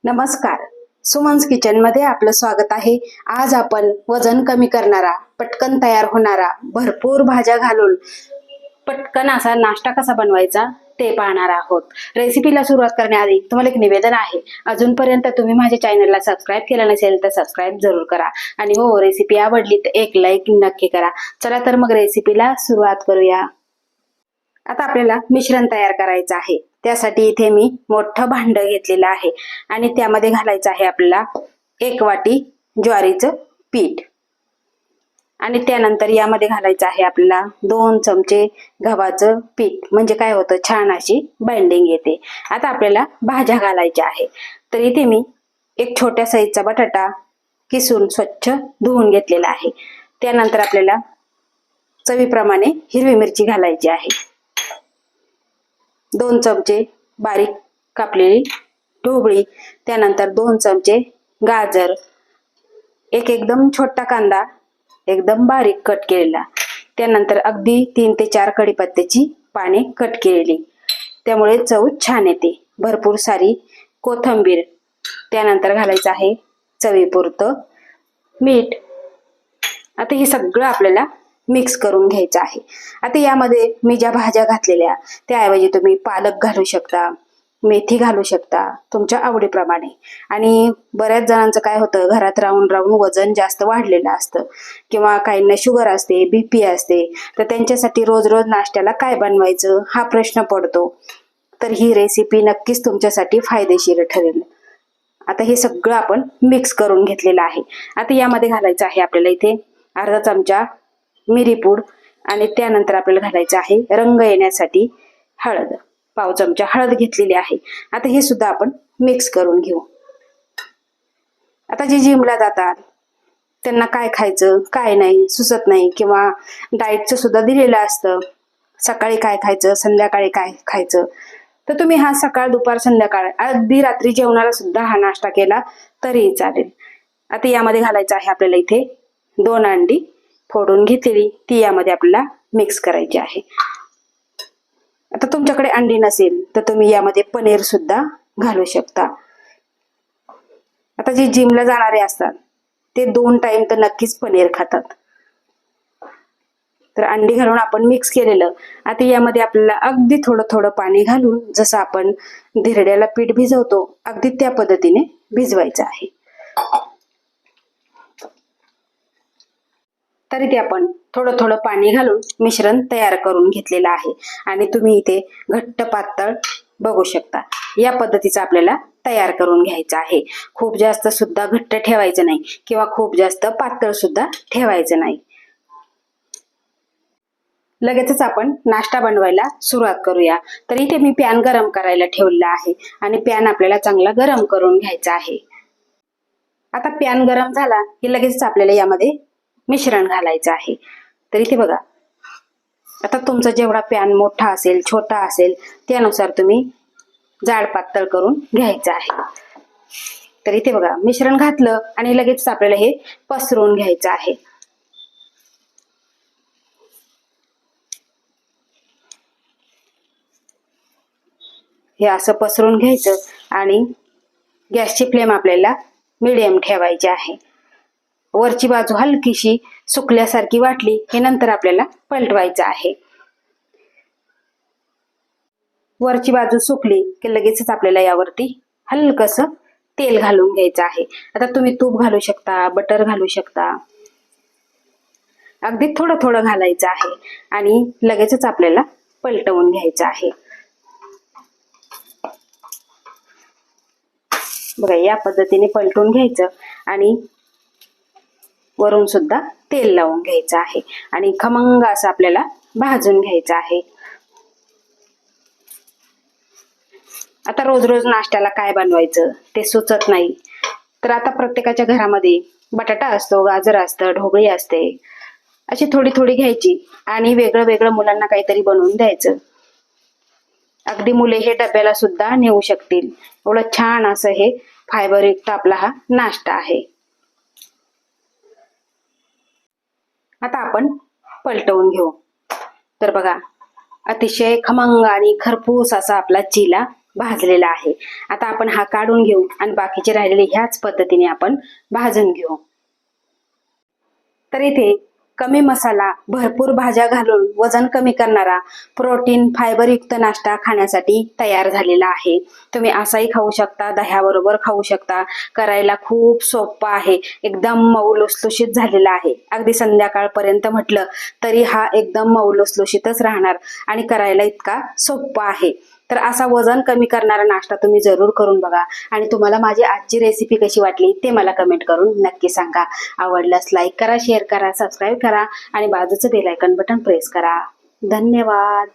नमस्कार, सुमन्स किचन मध्ये आपलं स्वागत आहे। आज आपण वजन कमी करणारा, पटकन तयार होणारा, भरपूर भाज्या घालून पटकन असा नाश्ता कसा बनवायचा ते पाहणार आहोत। रेसिपीला सुरुवात करण्याआधी तुम्हाला एक निवेदन आहे, अजूनपर्यंत तुम्ही माझ्या चॅनलला सबस्क्राइब केलं नसेल तर सबस्क्राइब जरूर करा आणि हो, रेसिपी आवडली तर एक लाईक नक्की करा। चला तर मग रेसिपीला सुरुवात करूया। आता आपल्याला मिश्रण तयार करायचं आहे। त्यासाठी इथे मी मोठं भांड घेतलेलं आहे आणि त्यामध्ये घालायचं आहे आपल्याला 1 वाटी ज्वारीचं पीठ आणि त्यानंतर यामध्ये घालायचं आहे आपल्याला 2 चमचे गव्हाचं पीठ। म्हणजे काय होतं, छान अशी बाइंडिंग येते। आता आपल्याला भाज्या घालायच्या आहे, तर इथे मी एक छोट्या साईजचा बटाटा किसून स्वच्छ धुवून घेतलेला आहे। त्यानंतर आपल्याला चवीप्रमाणे हिरवी मिरची घालायची आहे, 2 चमचे बारीक कापलेली ढोबळी, त्यानंतर 2 चमचे गाजर, एक एकदम छोटा कांदा एकदम बारीक कट केलेला, त्यानंतर अगदी 3 ते 4 कढीपत्त्याची पाने कट केलेली, त्यामुळे चव छान येते। भरपूर सारी कोथिंबीर, त्यानंतर घालायचं आहे चवीपुरतं मीठ। आता हे सगळं आपल्याला मिक्स करून घ्यायचं आहे। आता यामध्ये मी ज्या भाज्या घातलेल्या त्याऐवजी तुम्ही पालक घालू शकता, मेथी घालू शकता तुमच्या आवडीप्रमाणे। आणि बऱ्याच जणांचं काय होतं, घरात राहून राहून वजन जास्त वाढलेलं असतं किंवा काहींना शुगर असते, बीपी असते, तर त्यांच्यासाठी रोज रोज नाश्त्याला काय बनवायचं हा प्रश्न पडतो। तर ही रेसिपी नक्कीच तुमच्यासाठी फायदेशीर ठरेल। आता हे सगळं आपण मिक्स करून घेतलेलं आहे। आता यामध्ये घालायचं आहे आपल्याला इथे अर्धा चमचा मिरीपूड आणि त्यानंतर आपल्याला घालायचं आहे रंग येण्यासाठी हळद, पाव चमचा हळद घेतलेली आहे। आता हे सुद्धा आपण मिक्स करून घेऊ। आता जे जिमला जातात त्यांना काय खायचं काय नाही सुचत नाही, किंवा डाएटचं सुद्धा दिलेलं असतं, सकाळी काय खायचं संध्याकाळी काय खायचं, तर तुम्ही हा सकाळ दुपार संध्याकाळ अगदी रात्री जेवणाला सुद्धा हा नाश्ता केला तरी चालेल। आता यामध्ये घालायचं आहे आपल्याला इथे 2 अंडी फोडून घेतलेली, ती यामध्ये आपल्याला मिक्स करायची आहे। आता तुमच्याकडे अंडी नसेल तर तुम्ही यामध्ये पनीर सुद्धा घालू शकता। आता जे जिमला जाणारे असतात ते 2 टाइम तर नक्कीच पनीर खातात, तर अंडी घालून आपण मिक्स केलेलं। आता यामध्ये आपल्याला अगदी थोडं थोडं पाणी घालून, जसं आपण धिरड्याला पीठ भिजवतो अगदी त्या पद्धतीने भिजवायचं आहे। तरी ते आपण थोडं थोडं पाणी घालून मिश्रण तयार करून घेतलेलं आहे आणि तुम्ही इथे घट्ट पातळ बघू शकता, या पद्धतीचं आपल्याला तयार करून घ्यायचं आहे। खूप जास्त सुद्धा घट्ट ठेवायचं नाही किंवा खूप जास्त पातळ सुद्धा ठेवायचं नाही। लगेचच आपण नाश्ता बनवायला सुरुवात करूया। तर इथे मी पॅन गरम करायला ठेवलेला आहे आणि पॅन आपल्याला चांगला गरम करून घ्यायचा आहे। आता पॅन गरम झाला की लगेचच आपल्याला यामध्ये मिश्रण घालायचं आहे। तर इथे बघा, आता तुमचा जेवढा पॅन मोठा असेल छोटा असेल त्यानुसार तुम्ही जाड पातळ करून घ्यायचं आहे। तर इथे बघा मिश्रण घातलं आणि लगेच आपल्याला हे पसरवून घ्यायचं आहे। हे असं पसरवून घ्यायचं आणि गॅसची फ्लेम आपल्याला मीडियम ठेवायची आहे। वरची बाजू हलकीशी सुकल्यासारखी वाटली की नंतर आपल्याला पलटवायचं आहे। वरची बाजू सुकली की लगेचच आपल्याला यावरती हलकसं तेल घालून घ्यायचं आहे। आता तुम्ही तूप घालू शकता, बटर घालू शकता, अगदी थोडं थोडं घालायचं आहे आणि लगेचच आपल्याला पलटवून घ्यायचं आहे। बघा या पद्धतीने पलटून घ्यायचं आणि वरून सुद्धा तेल लावून घ्यायचं आहे आणि खमंग असं आपल्याला भाजून घ्यायचं आहे। आता रोज रोज नाश्त्याला काय बनवायचं ते सुचत नाही, तर आता प्रत्येकाच्या घरामध्ये बटाटा असतो, गाजर असतं, ढोबळी असते, अशी थोडी थोडी घ्यायची आणि वेगळं वेगळं मुलांना काहीतरी बनवून द्यायचं। अगदी मुले हे डब्याला सुद्धा नेऊ शकतील, एवढं छान असं हे फायबरयुक्त आपला हा नाश्ता आहे। आता आपण पलटवून घेऊ। तर बघा अतिशय खमंग आणि खरपूस असा आपला चिला भाजलेला आहे. आता आपण हा काढून घेऊ आणि बाकीचे राहिलेले ह्याच पद्धतीने आपण भाजून घेऊ. तर इथे कमी मसाला, भरपूर भाज्या घालून वजन कमी करणारा प्रोटीन फायबर युक्त नाश्ता खाण्यासाठी तयार झालेला आहे. तुम्ही असाही खाऊ शकता, दह्याबरोबर खाऊ शकता. करायला खूप सोपा आहे, एकदम मऊ लुसलुशीत झालेला आहे. अगदी संध्याकाळपर्यंत म्हटलं तरी हा एकदम मऊ लुसलुशीतच राहणार आणि करायला इतका सोपा आहे. तर असा वजन कमी करणारा नाश्ता तुम्ही जरूर करून बघा आणि तुम्हाला माझी आजची रेसिपी कशी वाटली ते मला कमेंट करून नक्की सांगा. आवडल्यास लाईक करा, शेअर करा, सबस्क्राईब करा आणि बाजूचं बेल आयकॉन बटन प्रेस करा. धन्यवाद.